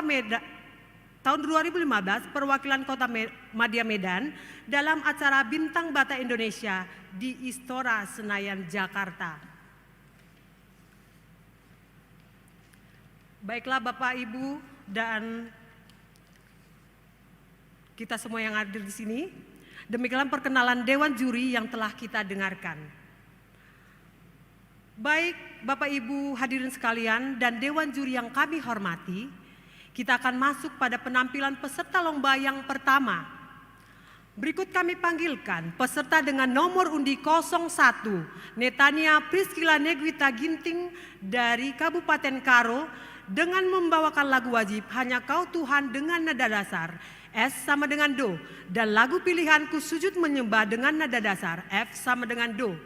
Kota Medan tahun 2015 perwakilan Kota Madya Medan dalam acara Bintang Bata Indonesia di Istora Senayan, Jakarta. Baiklah Bapak, Ibu, dan kita semua yang hadir di sini, demikian perkenalan Dewan Juri yang telah kita dengarkan. Baik Bapak Ibu hadirin sekalian dan Dewan Juri yang kami hormati, kita akan masuk pada penampilan peserta lomba yang pertama. Berikut kami panggilkan peserta dengan nomor undi 01, Netania Priscilla Negwita Ginting dari Kabupaten Karo dengan membawakan lagu wajib Hanya Kau Tuhan dengan nada dasar S sama dengan Do, dan lagu pilihanku Sujud Menyembah dengan nada dasar F sama dengan Do.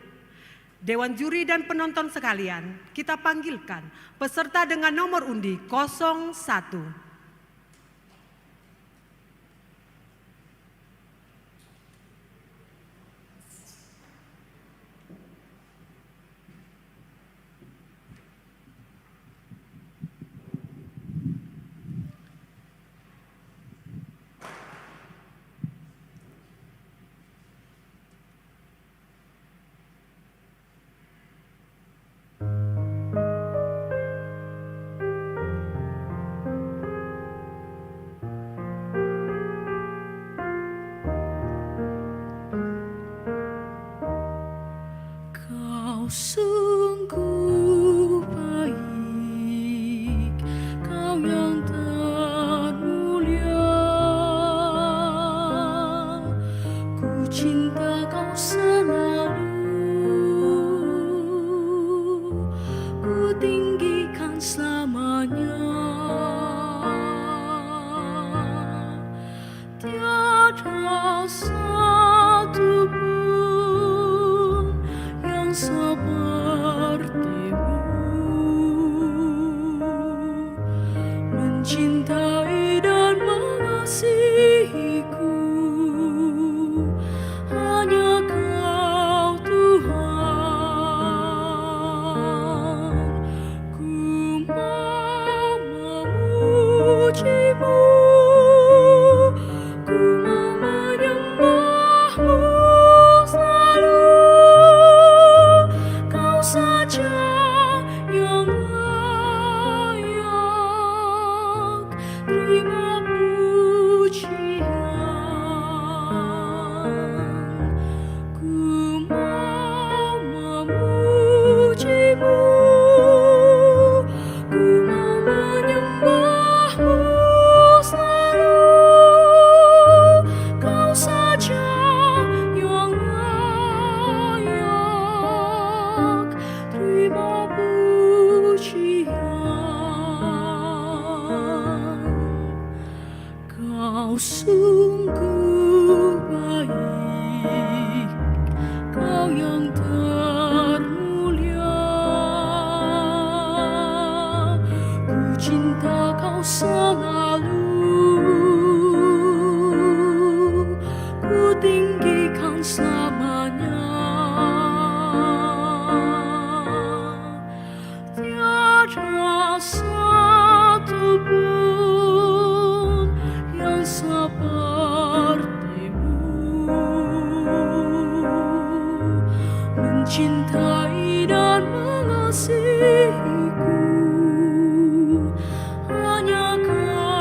Dewan Juri dan penonton sekalian, kita panggilkan peserta dengan nomor undi 01. Sungguh baik, Kau yang termulia, ku cinta Kau selalu, ku tinggikan selamanya. Tiada satu pun yang sepertimu, mencintai dan mengasihiku. Hanya Kau Tuhan, ku mau memujimu, ku mau menyembahmu selalu. Kau saja yang layak terima pujian. Ku mau memujimu, ku mau menyembahmu selalu. Kau saja yang layak terima pujian. Kau sungguh baik, Kau yang termulia, ku cinta Kau selalu, ku tinggikan selamanya. Tiada satu pun yang sepertimu, mencintai dan mengasihiku. Hanya Kau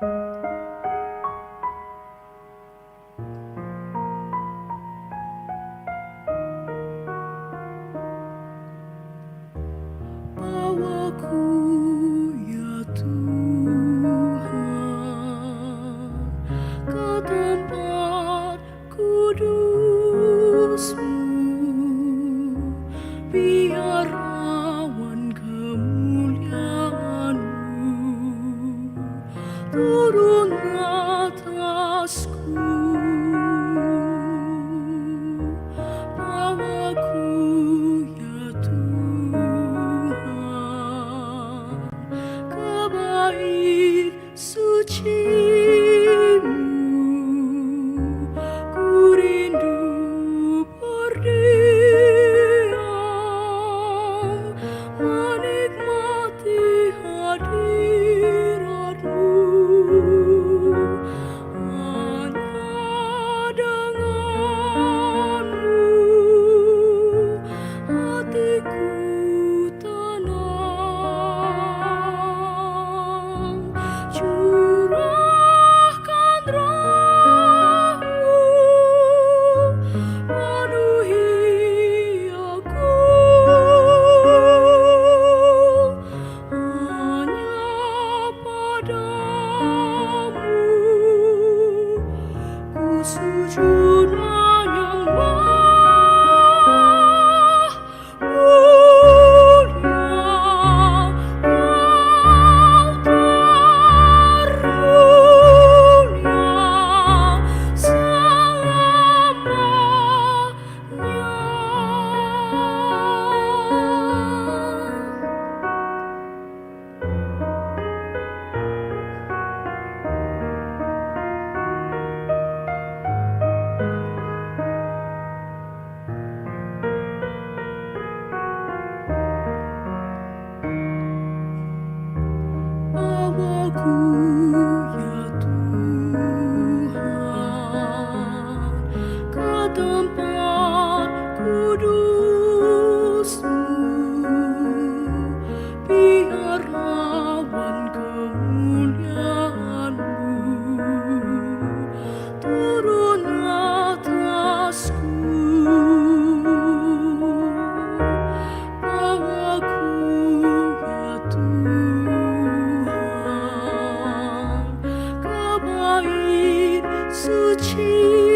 Bawaku ya Tuhan ke tempat kudus-Mu, biar awan kemuliaan-Mu turun atasku. Bawaku ya Tuhan ke bait suci-Mu, ku rindu berdiam menikmati hadirat-Mu. Hanya dengan-Mu hatiku tenang. Curahkan Roh-Mu, penuhi aku. Hanya padamu ku sujud menyembah. Mulia Kau termulia selamanya. Bawaku ya Tuhan ke tempat kudus-Mu, biar awan kemuliaan-Mu turun atasku. Bawaku ya Tuhan ke bait suci-Mu,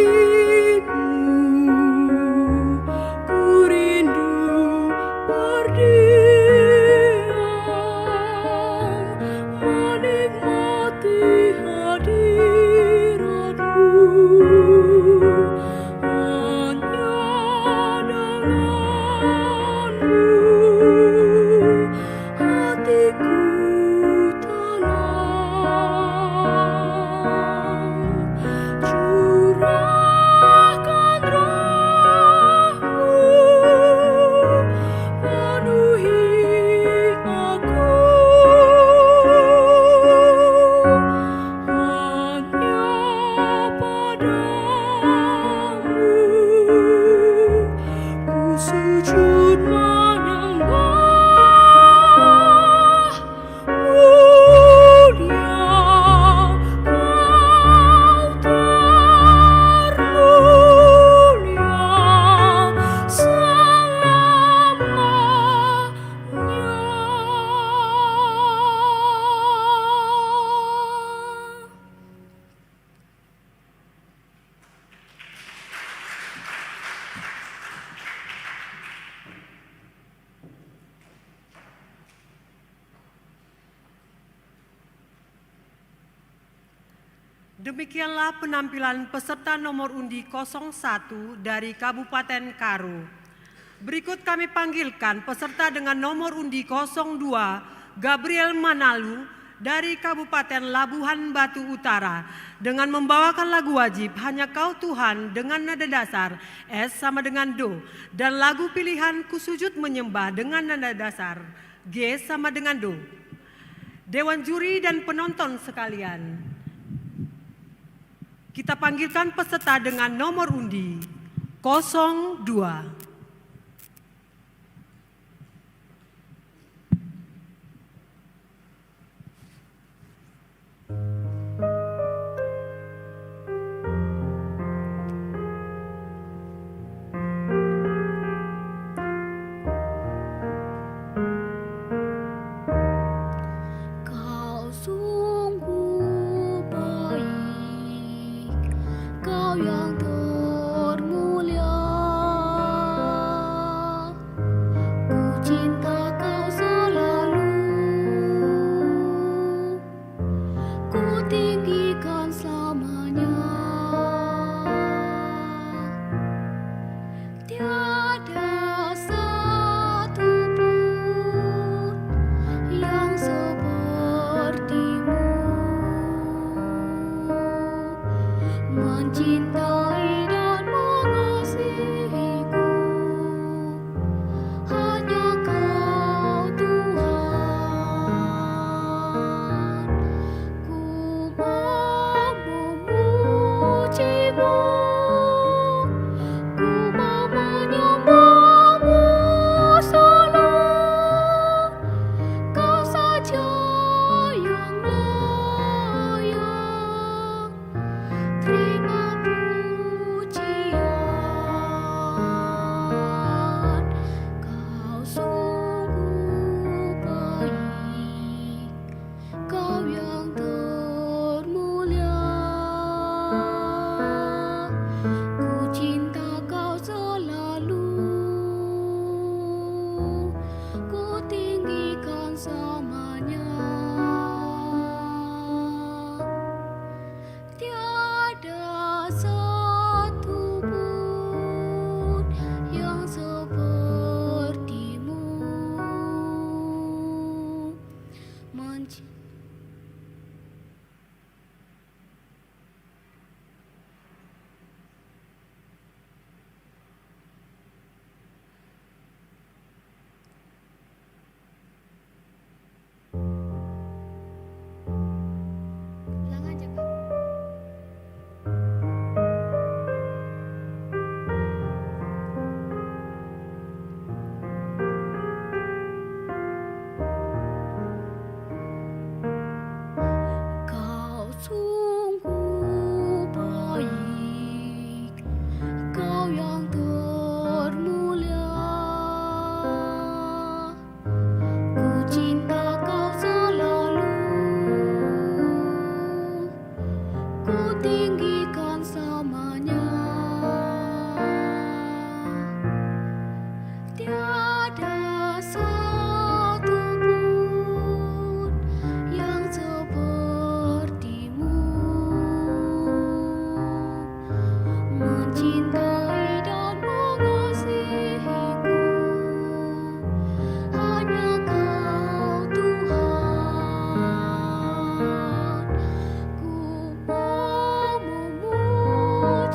ku rindu berdiam menikmati hadirat-Mu. Hanya dengan-Mu hatiku tenang. Curahkan Roh-Mu, penuhi aku. Hanya padamu ku sujud menyembah. Mulia Kau termulia selamanya. Demikianlah penampilan peserta nomor undi 01 dari Kabupaten Karo. Berikut kami panggilkan peserta dengan nomor undi 02, Gabriel Manalu dari Kabupaten Labuhan Batu Utara dengan membawakan lagu wajib Hanya Kau Tuhan dengan nada dasar S sama dengan Do, dan lagu pilihan Ku Sujud Menyembah dengan nada dasar G sama dengan Do. Dewan juri dan penonton sekalian, kita panggilkan peserta dengan nomor undi 02. mencintai dan mengasihiku. Hanya Kau Tuhan, ku mau memuji-Mu, ku mau menyembah-Mu selalu. Kau saja yang layak terima pujian. Kau sungguh baik, Kau yang termulia. Ku cinta Kau selalu, ku tinggikan samanya. Tiada satu pun yang seperti-Mu. Ulang aja, Kak. Kau sungguh baik, Kau yang termulia. Ku cinta Kau selalu, ku tinggikan samanya. Tiada satu pun yang seperti-Mu. Mencintai dan mengasihiku. Hanya Kau Tuhan, ku mau memuji-Mu,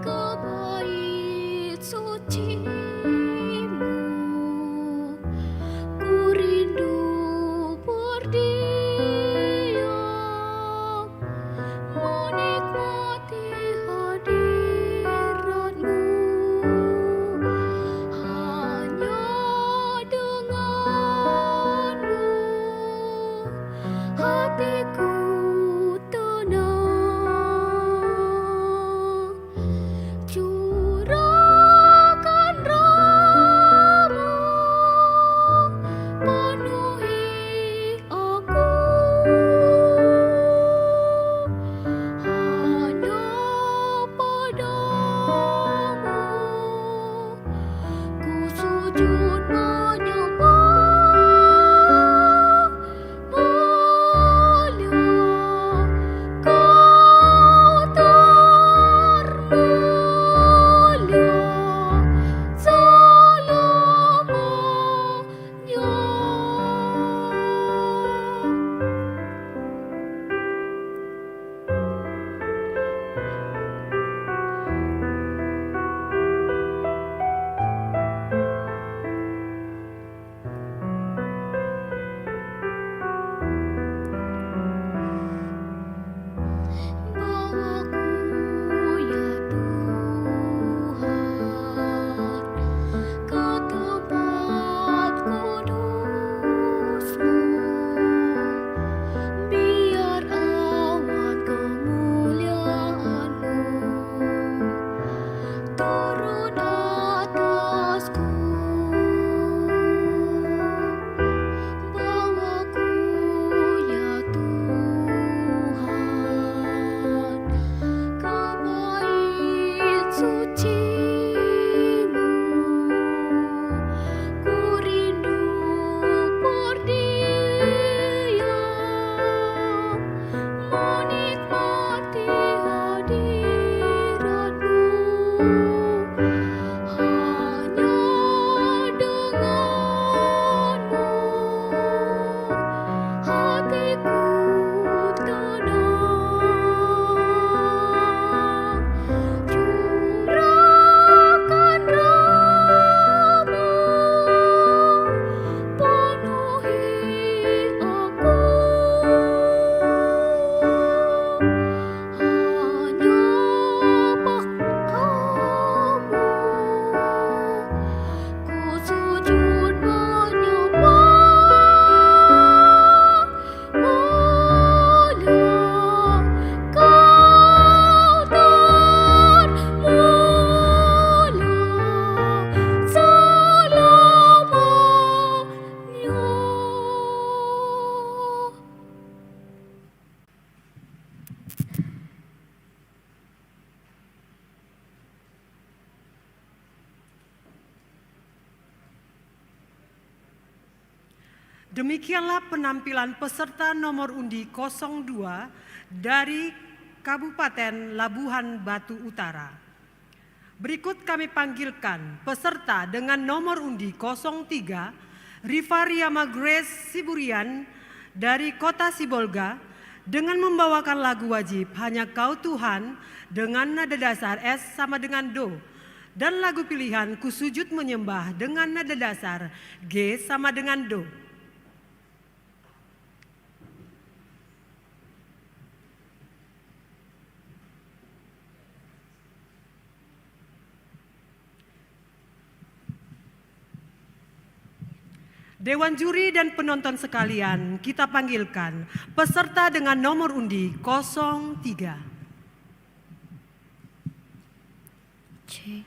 ke bait suci-Mu. Ku rindu berdiam menikmati hadirat-Mu. Hanya dengan-Mu hatiku tenang. Curahkan rahmat, penuhi aku. Hanya padamu ku sujud menyembah. Mulia Kau termulia Bawaku ya Tuhan ke tempat kudus-Mu, biar awan kemuliaan-Mu turun atasku. Bawaku ya Tuhan ke bait suci-Mu. Ku rindu berdiam menikmati hadirat-Mu. Hanya dengan-Mu hatiku tenang. Curahkan rahmat, penuhi aku. Hanya padamu ku sujud menyembah. Mulia Kau termulia selamanya. Demikianlah penampilan peserta nomor undi 02 dari Kabupaten Labuhan Batu Utara. Berikut kami panggilkan peserta dengan nomor undi 03, Rivariama Grace Siburian dari Kota Sibolga dengan membawakan lagu wajib Hanya Kau Tuhan dengan nada dasar S sama dengan Do, dan lagu pilihan Ku Sujud Menyembah dengan nada dasar G sama dengan Do. Dewan juri dan penonton sekalian, kita panggilkan peserta dengan nomor undi 03. C.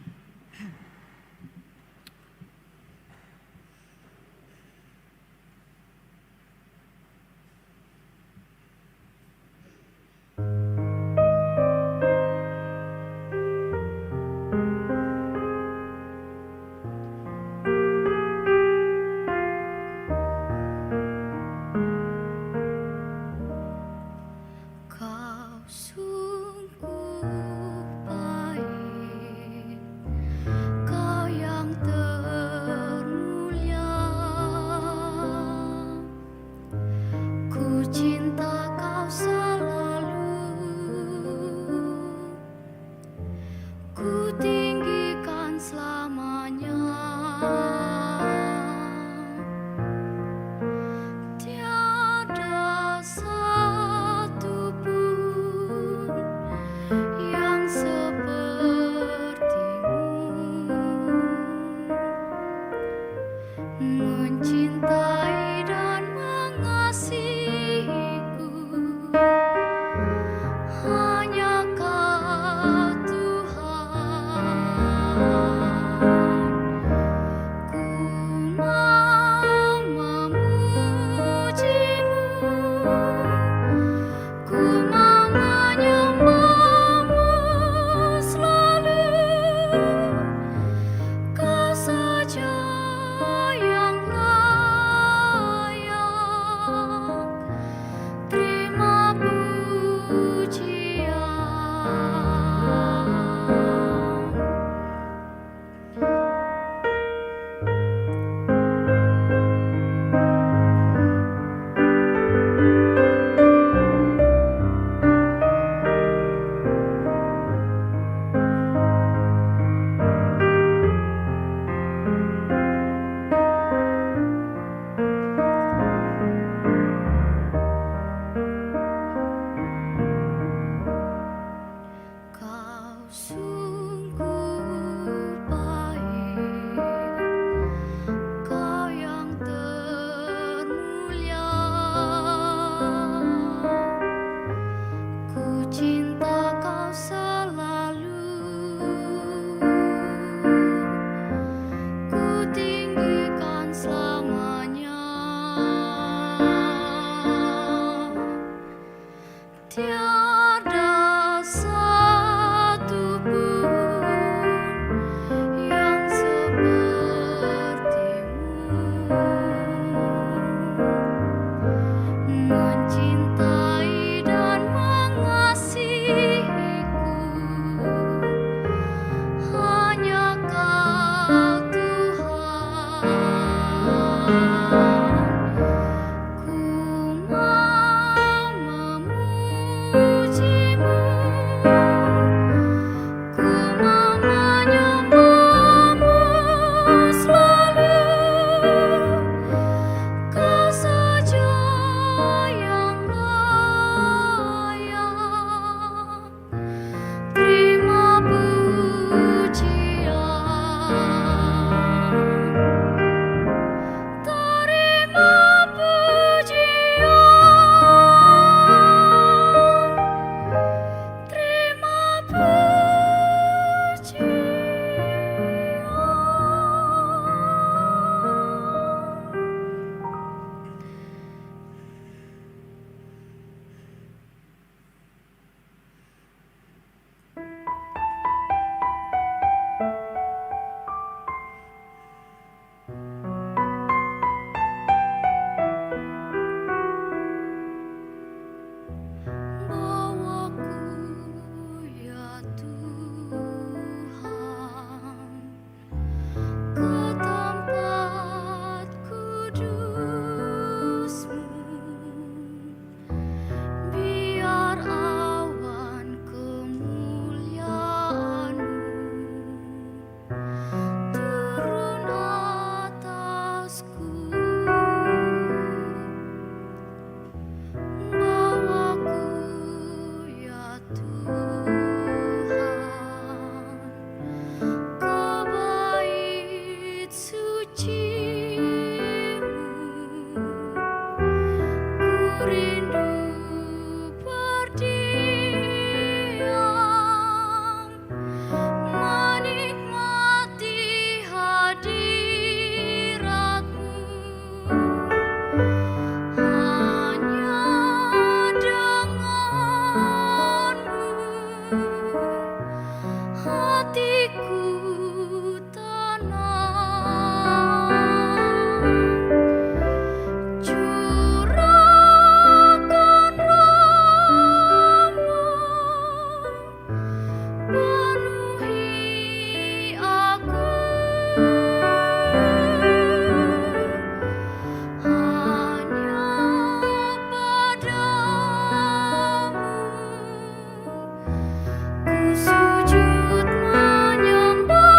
Kau sungguh baik, selamanya. Tiada satu pun yang sepertimu, mencintai dan mengasihiku. Hanya Kau Tuhan. Ku mau memujimu, ku mau menyembahmu selalu. Kau saja yang layak terima pujian. Kau sungguh baik, Kau yang termulia. Ku cinta Kau selalu, ku tinggikan selamanya. Tiada satu pun yang sepertimu, mencintai dan mengasihiku. Hanya Kau Tuhan. Ku mau memujimu, ku mau menyembahmu selalu. Kau saja yang layak terima pujian. Terima pujian, terima pujian. Bawaku ya Tuhan ke tempat kudus-Mu, biar awan kemuliaan-Mu turun atasku. Bawaku ya Tuhan ke bait suci-Mu, ku rindu berdiam menikmati hadirat-Mu. Hanya denganmu hatiku tenang. Curahkan rahmat, penuhi aku. Hanya padamu ku sujud menyembah.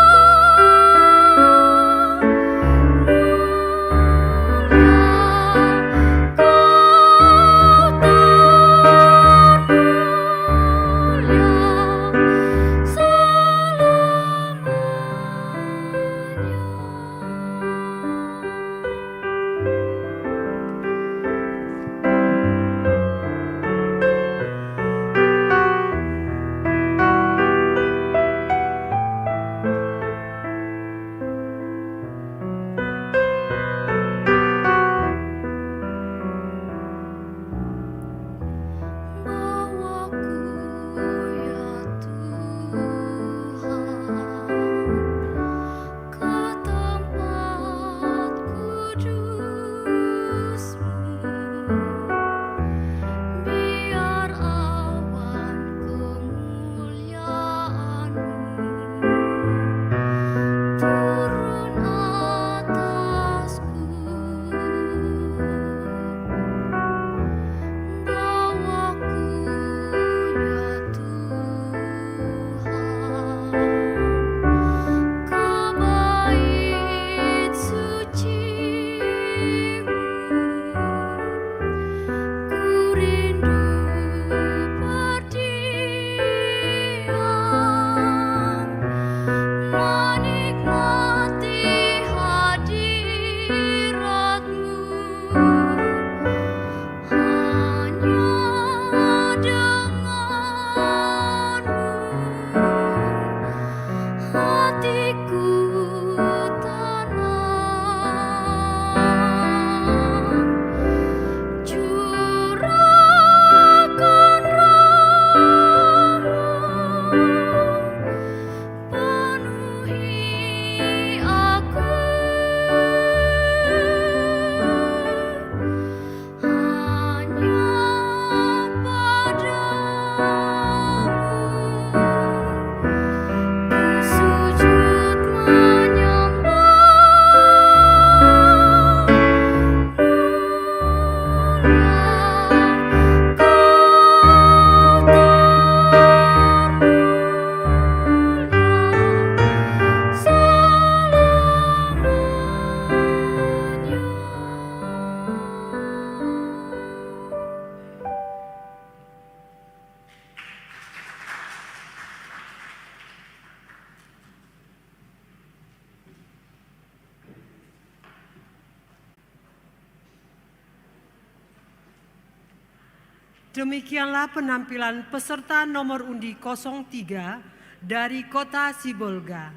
Demikianlah penampilan peserta nomor undi 03 dari kota Sibolga.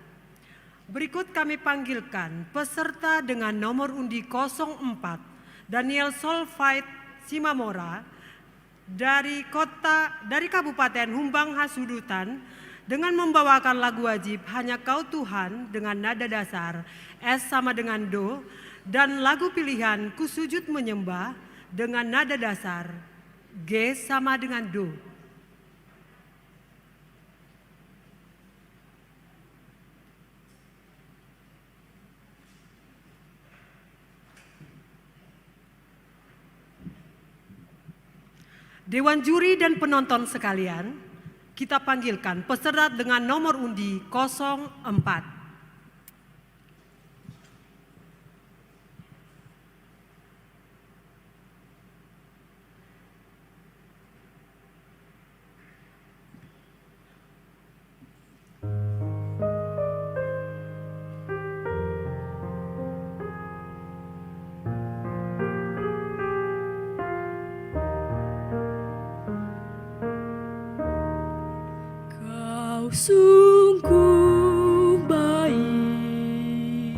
Berikut kami panggilkan peserta dengan nomor undi 04, Daniel Solvait Simamora dari Kabupaten Humbang Hasudutan dengan membawakan lagu wajib Hanya Kau Tuhan dengan nada dasar S sama dengan Do dan lagu pilihan Ku Sujud Menyembah dengan nada dasar G sama dengan Do. Dewan juri dan penonton sekalian, kita panggilkan peserta dengan nomor undi 04. Sungguh baik,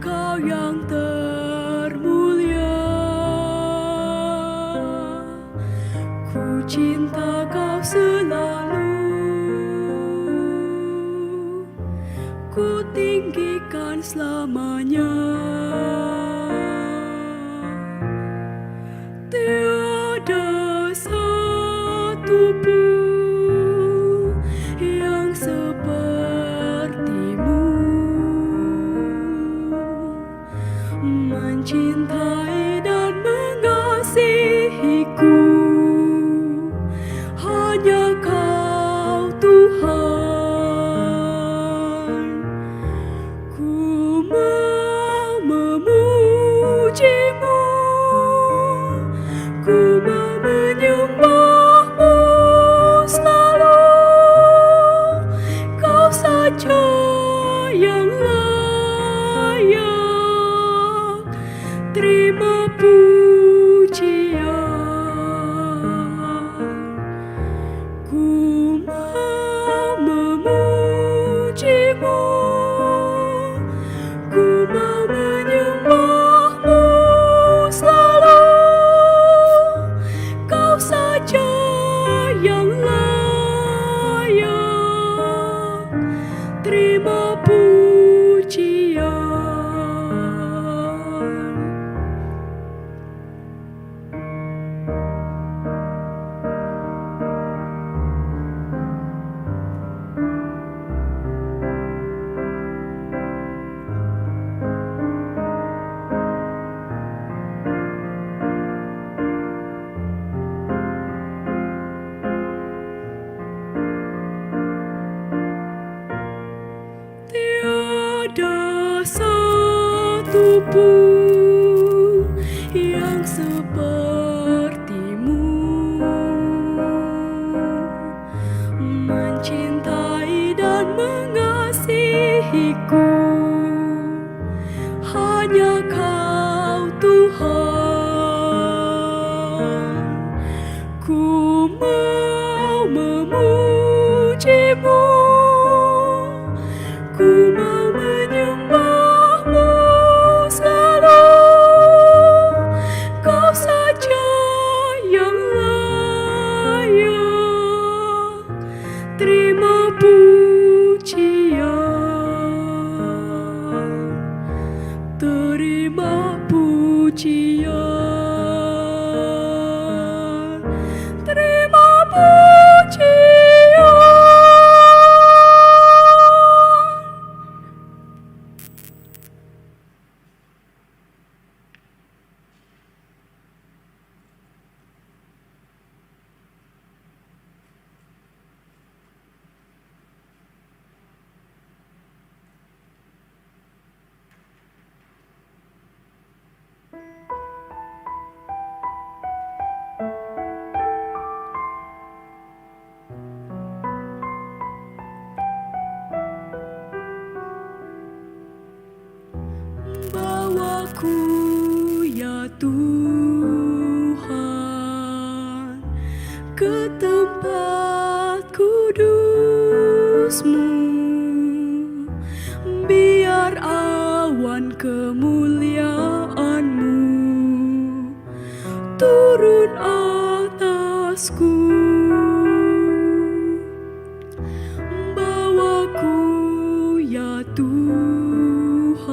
Kau yang termulia. Ku cinta Kau selalu, ku tinggikan selamanya. Tiada satu pun yang sepertimu, mencintai dan mengasihiku. Hanya Kau Tuhan, ku mau memujimu, ku mau menyembahmu selalu. Kau saja yang layak terima pujian. Ku mau memujimu, ku mau menyembahmu selalu. Kau saja yang layak terima pujian. Tiada satu pun yang sepertimu, mencintai dan mengasihiku. Hanya Kau Tuhan, ku mau memujimu, ku mau menyembahmu selalu. Kau saja yang layak terima pujian. Terima pujian, terima pujian. Bawaku ya Tuhan ke tempat kudus-Mu. Biar awan kemuliaan-Mu turun atasku. Bawaku ya Tuhan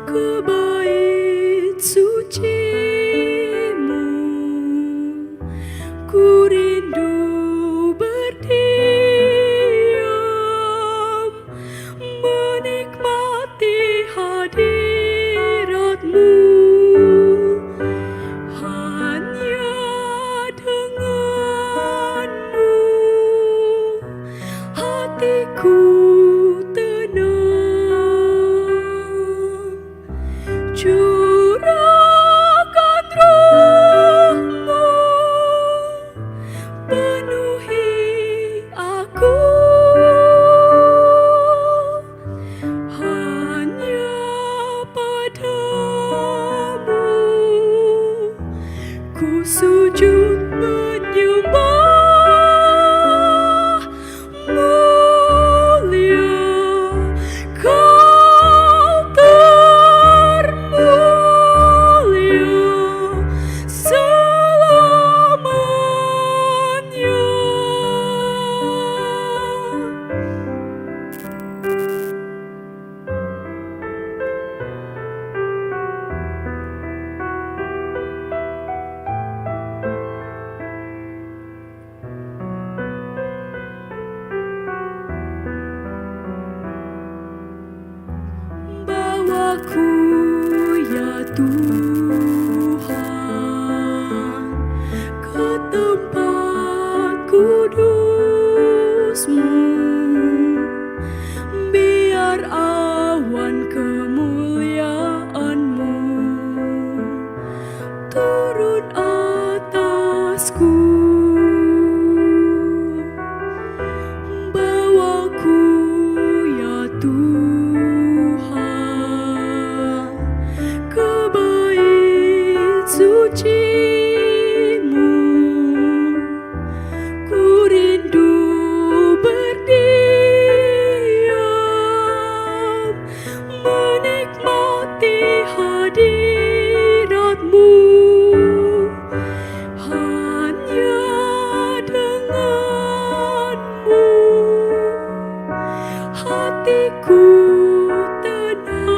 ke bait suci-Mu. Ku rindu berdiam menikmati hadirat-Mu. Hanya dengan-Mu hatiku tenang. Curahkan Roh-Mu, penuhi aku. Hanya padamu ku sujud menyembah. Mulia Kau termulia selamanya. Bawaku ya Tuhan ke tempat kudus-Mu. Biar awan kemuliaan-Mu turun atasku. Bawaku ya Tuhan ke bait suci-Mu. Ku rindu berdiam menikmati hadirat-Mu. Hanya dengan-Mu hatiku tenang.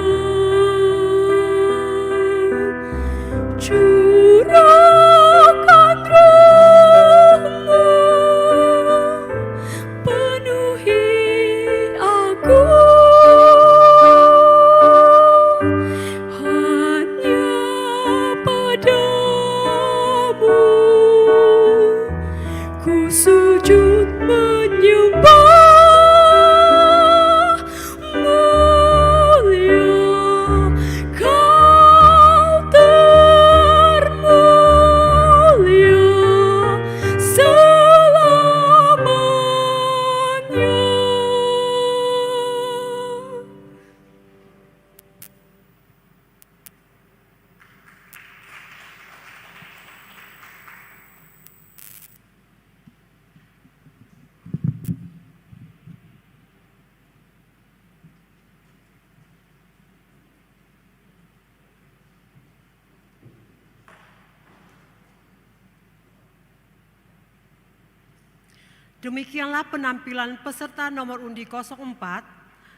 Curahkan Roh-Mu, penuhi aku. Hanya padamu ku sujud menyembah. Mulia Kau termulia selamanya. Demikianlah penampilan peserta nomor undi 04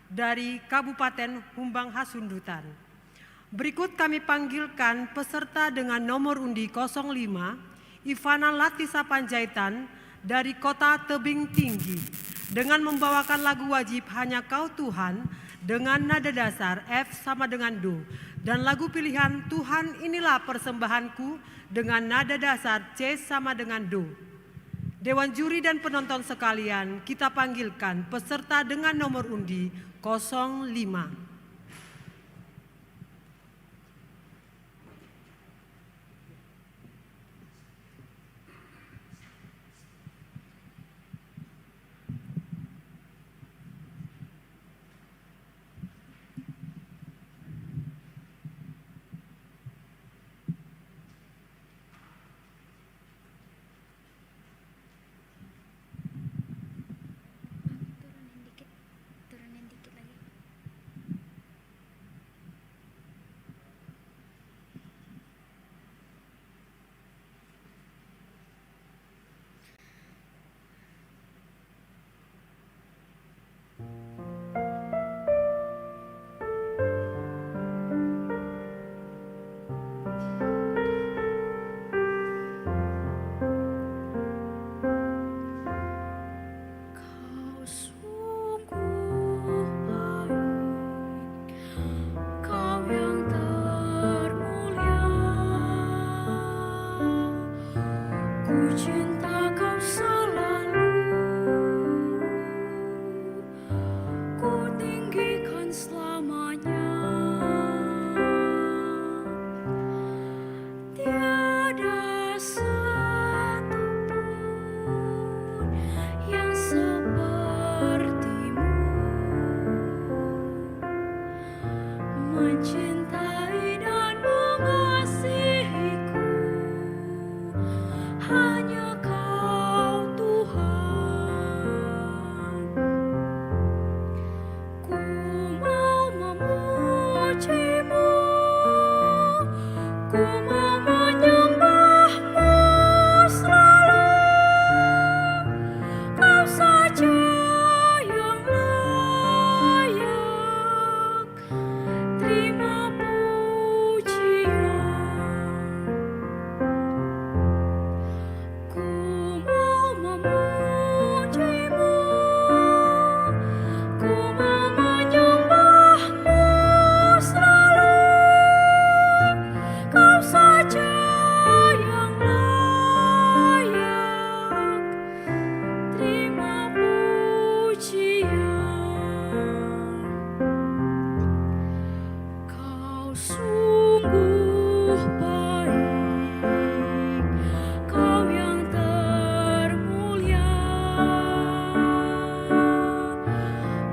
dari Kabupaten Humbang Hasundutan. Berikut kami panggilkan peserta dengan nomor undi 05, Ivana Latisa Panjaitan dari Kota Tebing Tinggi, dengan membawakan lagu wajib Hanya Kau Tuhan dengan nada dasar F sama dengan Do, dan lagu pilihan Tuhan Inilah Persembahanku dengan nada dasar C sama dengan Do. Dewan juri dan penonton sekalian, kita panggilkan peserta dengan nomor undi 05. Ku mau menyembahmu selalu, Kau saja yang layak terima pujian. Ku mau memujimu, ku mau menyembahmu selalu, Kau saja yang layak terima pujian. Kau sungguh baik, Kau yang termulia.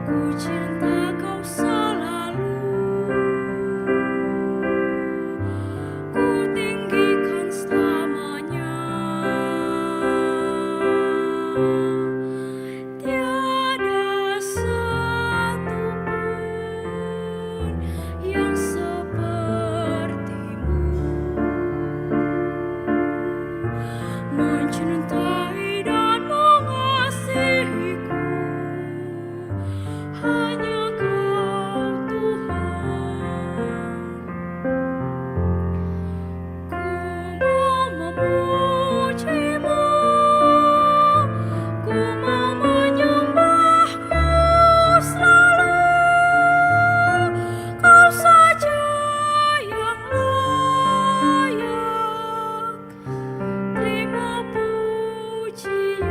Ku cinta Kau selalu, ku tinggikan selamanya. Tiada satu pun yang sepertimu, mencintai dan mengasihiku. Hanya Kau Tuhan. Ku mau memujimu, ku mau menyembahmu selalu, Kau saja yang layak terima pujian.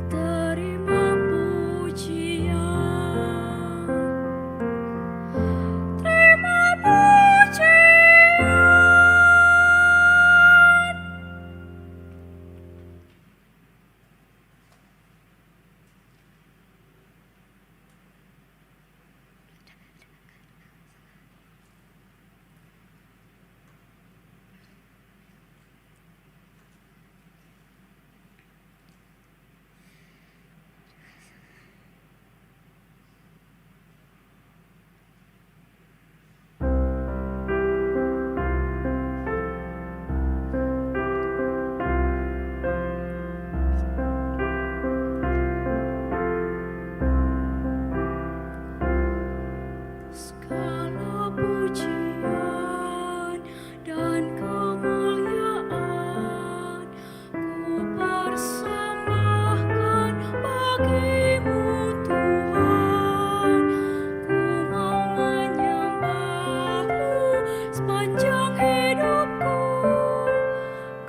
Terima pujian, terima pujian. Segala pujian dan kemuliaan ku persembahkan bagi-Mu Tuhan. Ku mau menyembah-Mu sepanjang hidupku.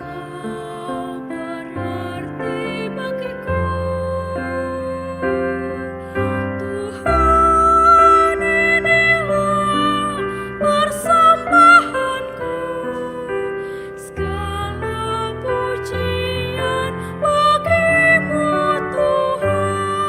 Kau berarti bagiku, Tuhan. Inilah persembahanku, segala pujian bagi-Mu Tuhan.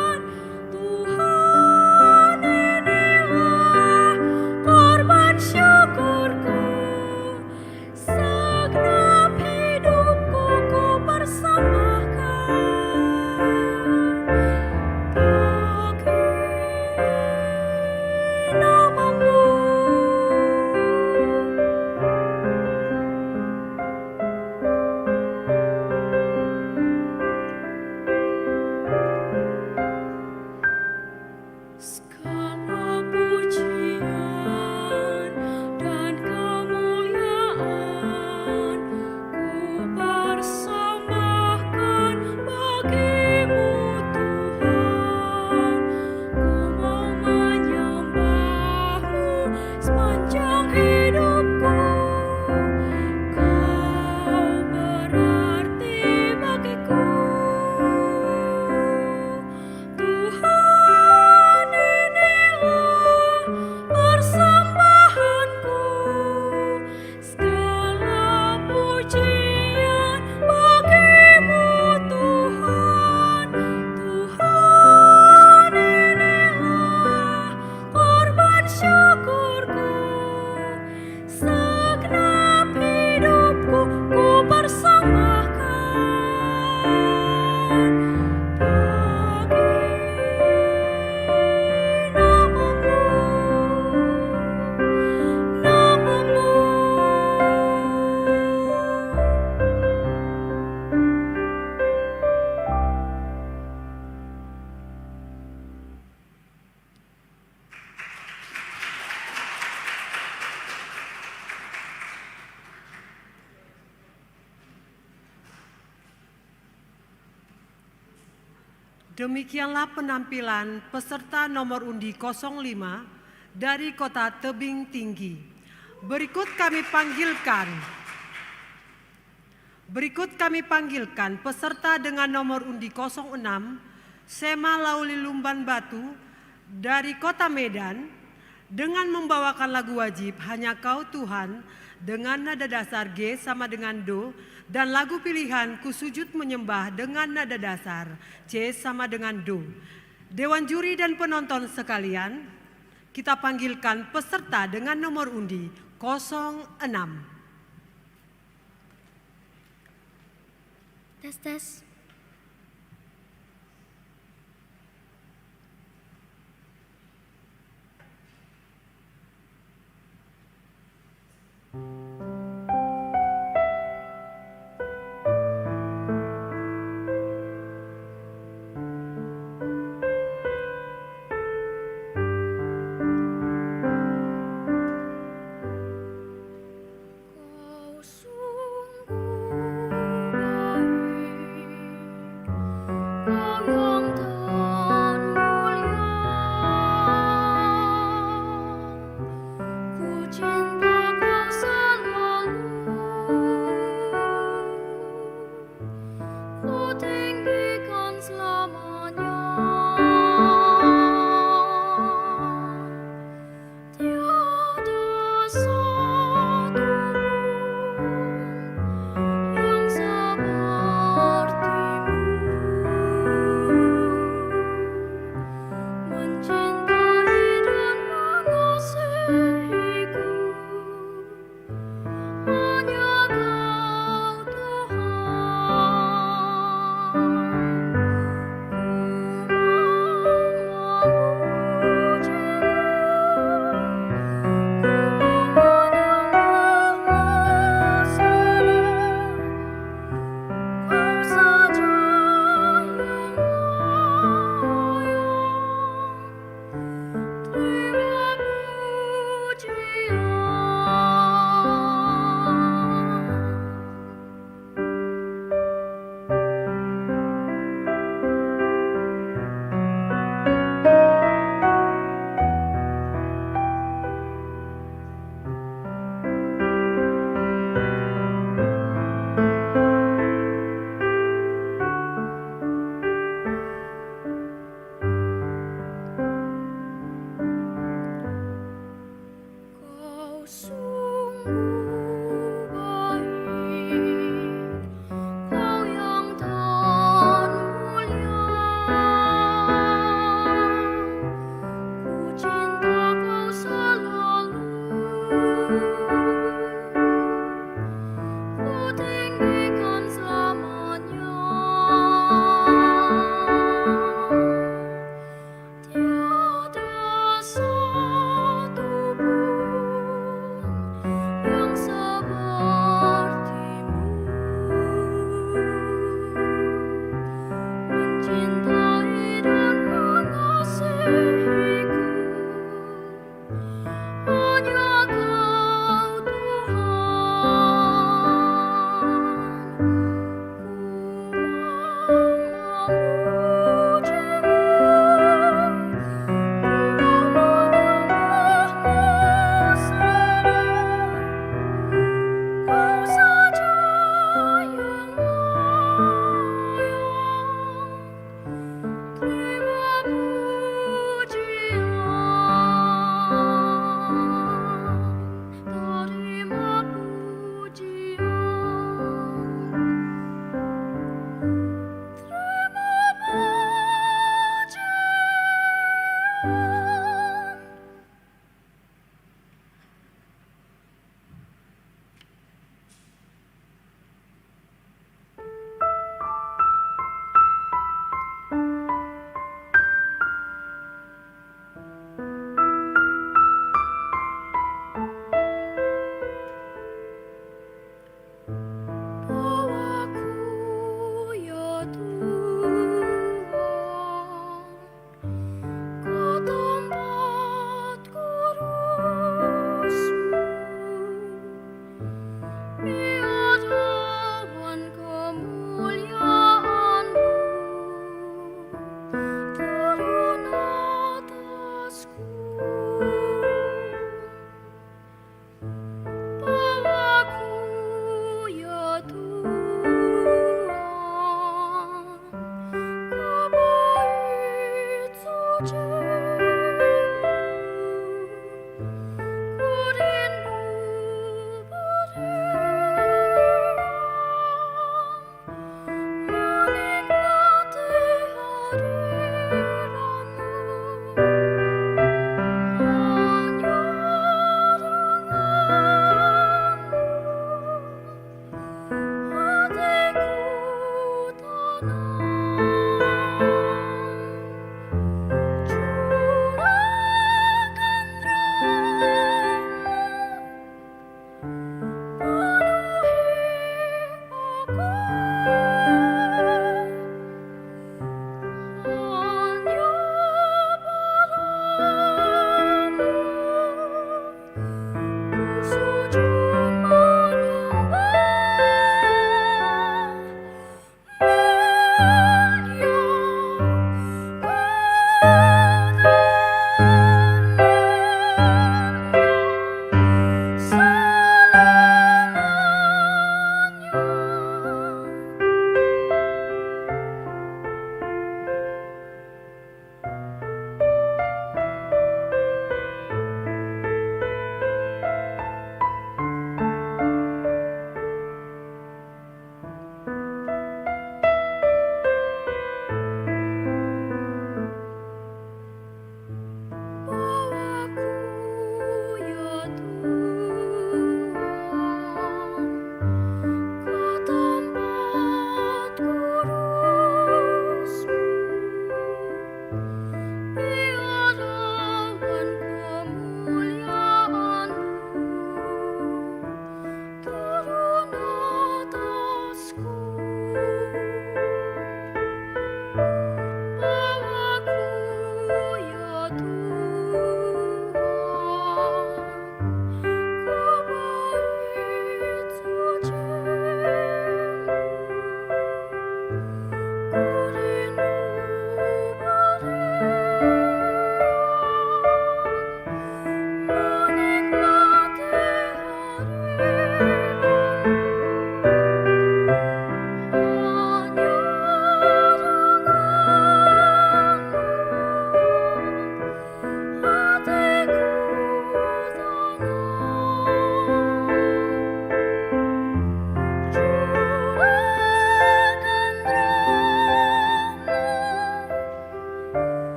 Demikianlah penampilan peserta nomor undi 05 dari Kota Tebing Tinggi. Berikut kami panggilkan peserta dengan nomor undi 06 Sema Lauli Lumban Batu dari Kota Medan dengan membawakan lagu wajib Hanya Kau Tuhan dengan nada dasar G sama dengan Do dan lagu pilihan Ku Sujud Menyembah dengan nada dasar C sama dengan Do. Dewan juri dan penonton sekalian, kita panggilkan peserta dengan nomor undi 06. Tes tes. Kau sungguh baik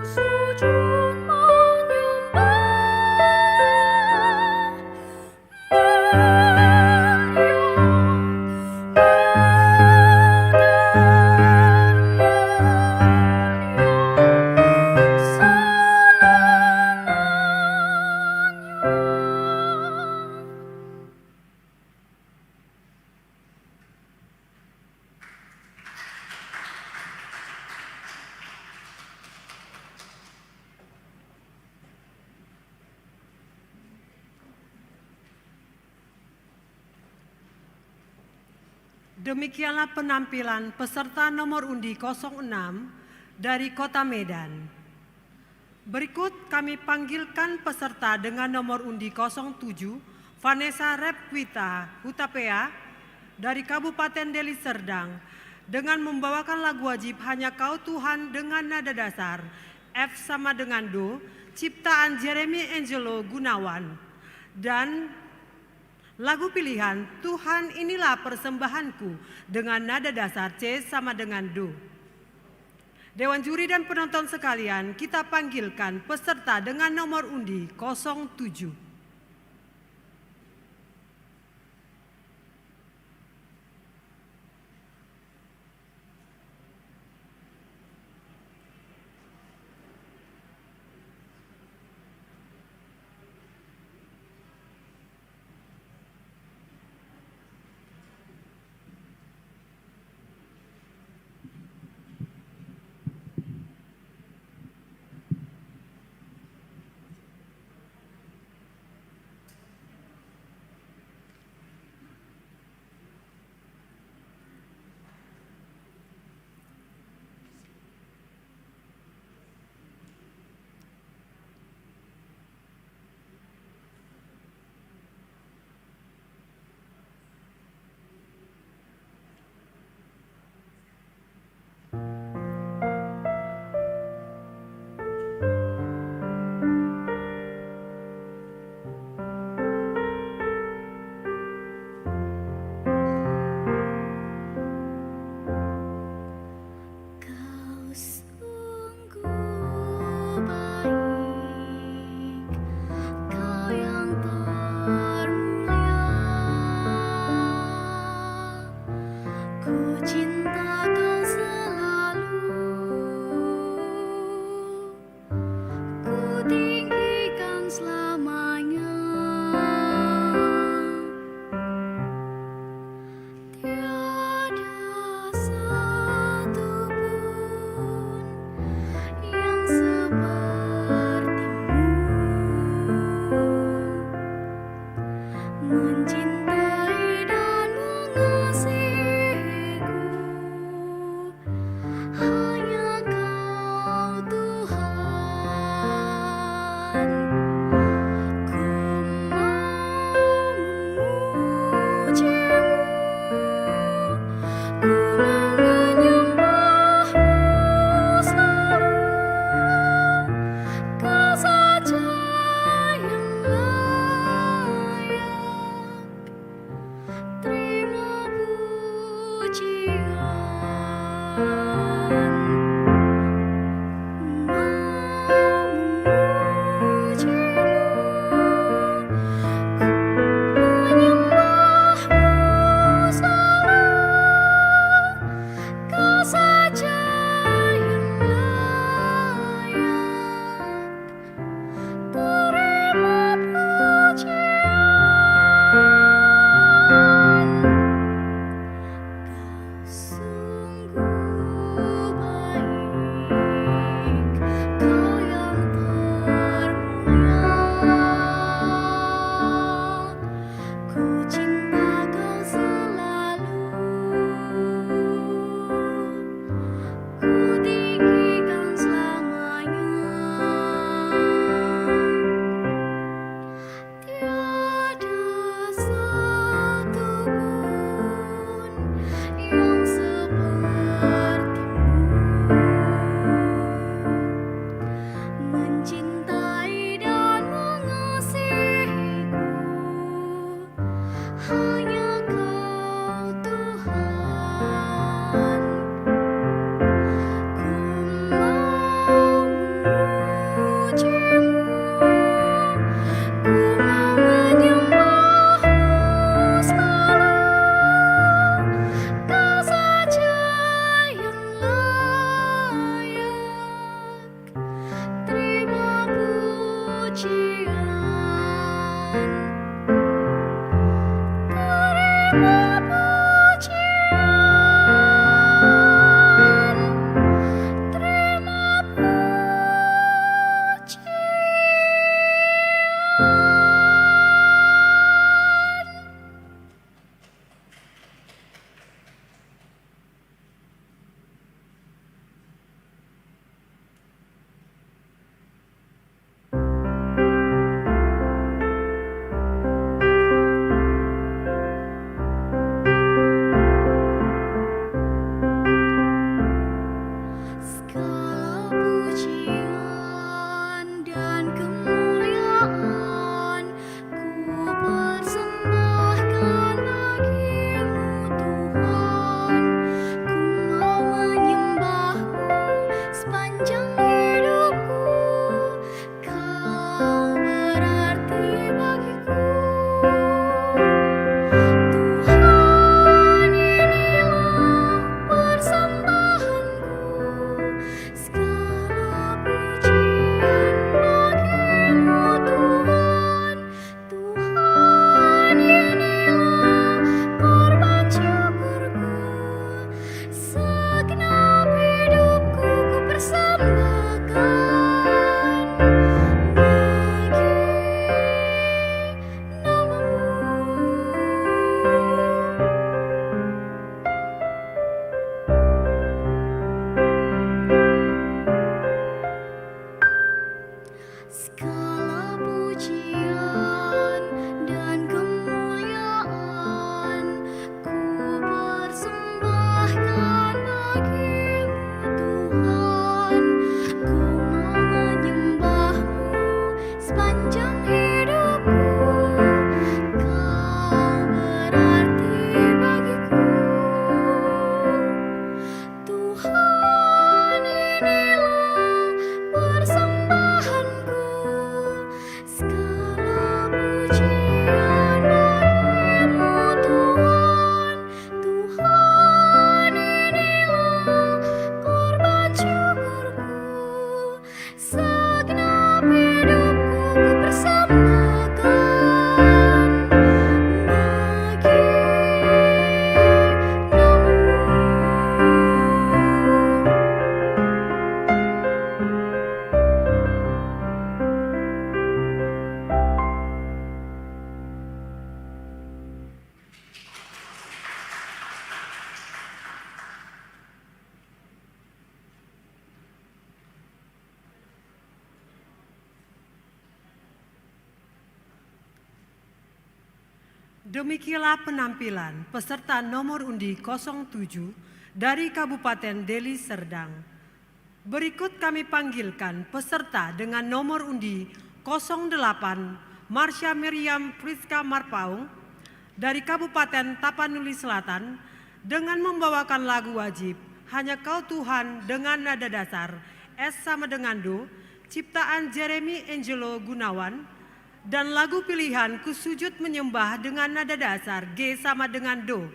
sujud menyembah, Demikianlah penampilan peserta nomor undi 06 dari Kota Medan. Berikut kami panggilkan peserta dengan nomor undi 07, Vanessa Repwita Hutapea dari Kabupaten Deli Serdang dengan membawakan lagu wajib Hanya Kau Tuhan dengan nada dasar F sama dengan Do, ciptaan Jeremy Angelo Gunawan, dan lagu pilihan Tuhan Inilah Persembahanku dengan nada dasar C sama dengan Do. Dewan juri dan penonton sekalian, kita panggilkan peserta dengan nomor undi 07. Segala pujian dan kemuliaan ku persembahkan bagimu Tuhan. Ku mau menyembahmu sepanjang hidupku. Kau berarti bagiku. Tuhan, inilah persembahanku. Segala pujian bagimu Tuhan. Tuhan, inilah korban syukurku. Segenap hidupku ku persembahkan bagi Demikianlah penampilan peserta nomor undi 07 dari Kabupaten Deli Serdang. Berikut kami panggilkan peserta dengan nomor undi 08 Marsha Miriam Priska Marpaung dari Kabupaten Tapanuli Selatan dengan membawakan lagu wajib Hanya Kau Tuhan dengan nada dasar S sama dengan Do, ciptaan Jeremy Angelo Gunawan, dan lagu pilihan Ku Sujud Menyembah dengan nada dasar G sama dengan Do.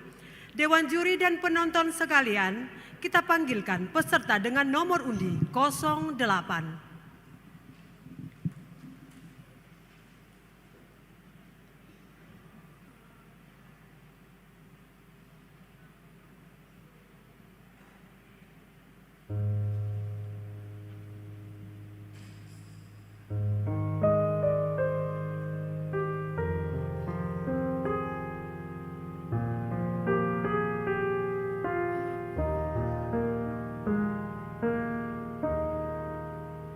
Dewan juri dan penonton sekalian, kita panggilkan peserta dengan nomor undi 08.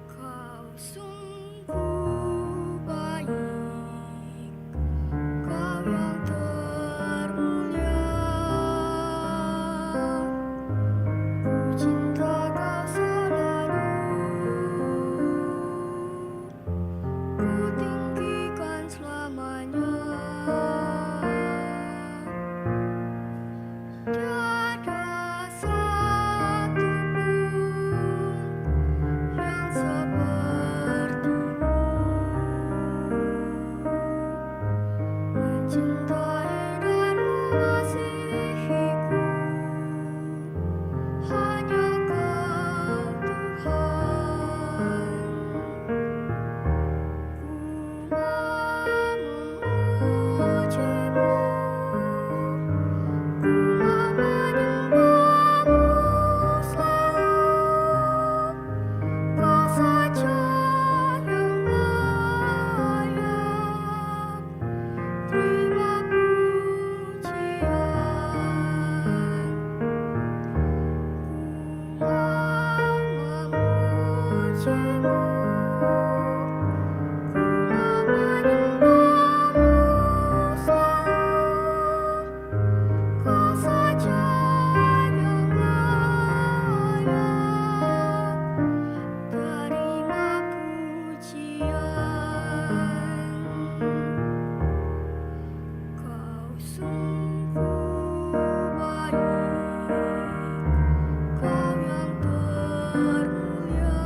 Kau sungguh baik, Kau yang termulia. Ku cinta Kau selalu, ku tinggikan selamanya. Tiada satu pun yang sepertimu mencintai dan mengasihiku. Hanya Kau Tuhan. Ku memujimu, ku menyembahmu selalu. Kau saja yang layak terima pujian. Ku memujimu, ku menyembahmu selalu. Kau saja yang layak terima pujian. Kau sungguh baik, Kau yang termulia.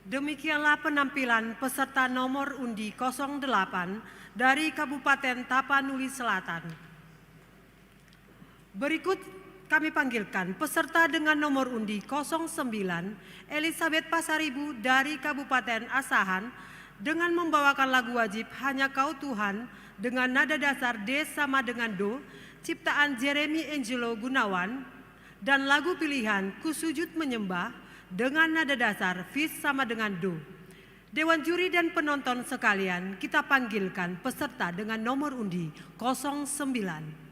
Demikianlah penampilan peserta nomor undi 08 dari Kabupaten Tapanuli Selatan. Berikut kami panggilkan peserta dengan nomor undi 09 Elizabeth Pasaribu dari Kabupaten Asahan dengan membawakan lagu wajib Hanya Kau Tuhan dengan nada dasar D sama dengan Do, ciptaan Jeremy Angelo Gunawan, dan lagu pilihan Ku Sujud Menyembah dengan nada dasar Fis sama dengan Do. Dewan juri dan penonton sekalian, kita panggilkan peserta dengan nomor undi 09.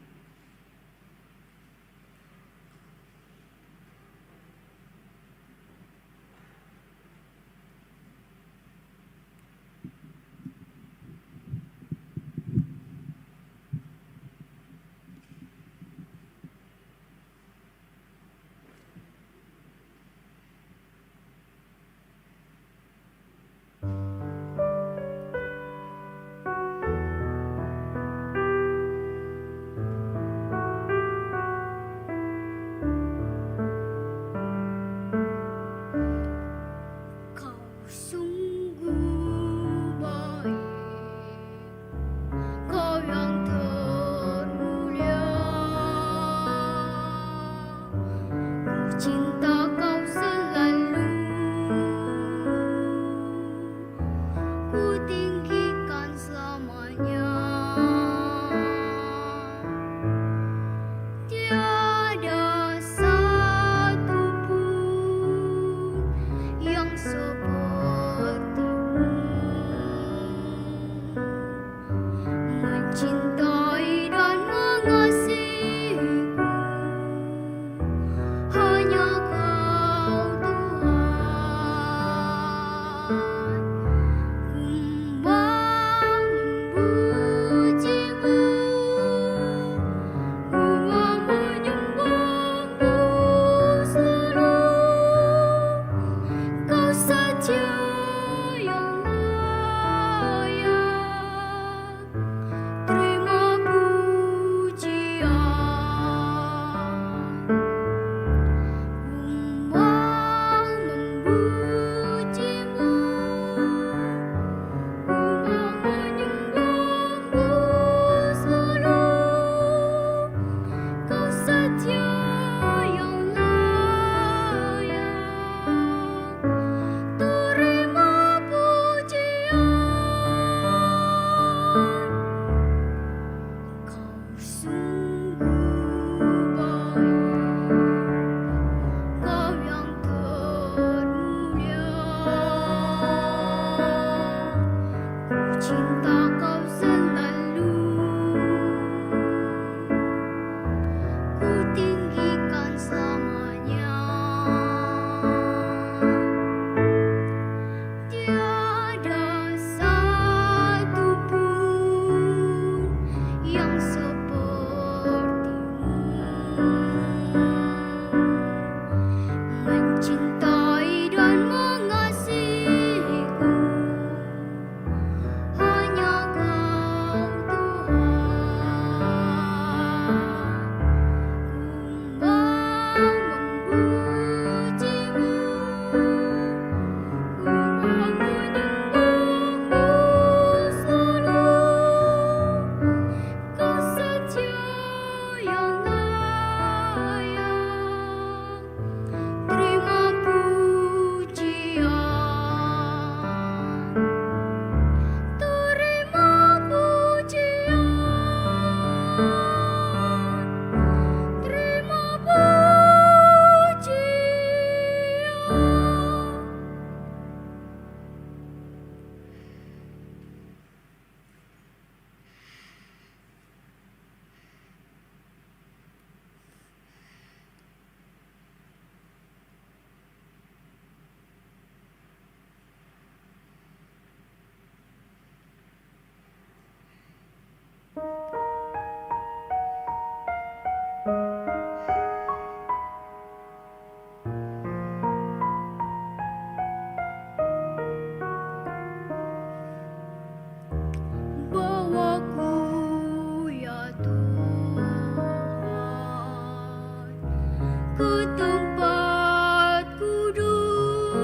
Ku tempat kudusmu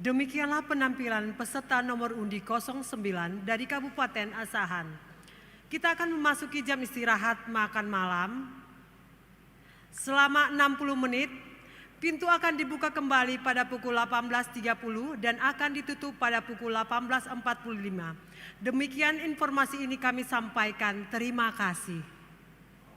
Demikianlah penampilan peserta nomor undi 09 dari Kabupaten Asahan. Kita akan memasuki jam istirahat makan malam. Selama 60 menit, pintu akan dibuka kembali pada pukul 18.30 dan akan ditutup pada pukul 18.45. Demikian informasi ini kami sampaikan. Terima kasih.